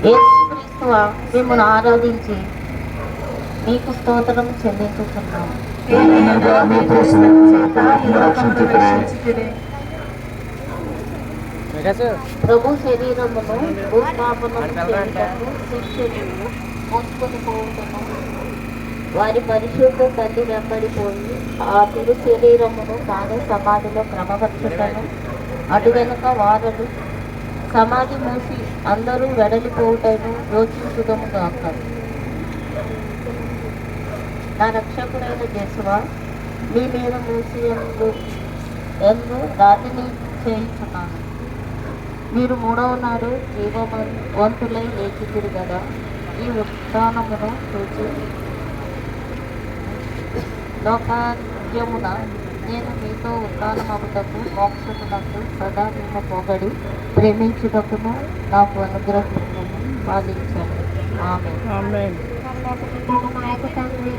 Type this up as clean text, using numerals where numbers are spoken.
యేసుక్రీస్తువా మిమ్మల్ని ఆరాధించి మీకు స్తోత్రం చెల్లించుతున్నాము. ప్రభు శరీరమును భూస్థాపనము చేయుటకు శిష్యులను మోసుకొని పోవుటను వారి పరిశుద్ధ తల్లి వెంబడిపోయి ఆ తిరు శరీరమును తానే సమాధిలో క్రమపరచుటను అటు వెనుక వారలు సమాధి మూసి అందరూ వెడలిపోవుటను యోచించుదము గాక. నా రక్షకుడైన యేసువా మీ మీద మూసి ఎందు రాతిని చేయించున్నాను. మీరు మూడవ నాడు జీవవంతులై లేచితిరి కదా. ఈ ఉత్థానమును చూచి లోకాంత్యమున నేను మీతో ఉత్థానమగుటకు మోక్షమునకు సదా మేము పొగడి ప్రేమించుటకును నాకు అనుగ్రహించను పాలించాను. ఆమేన్. ఆమేన్. నాయకు తండ్రి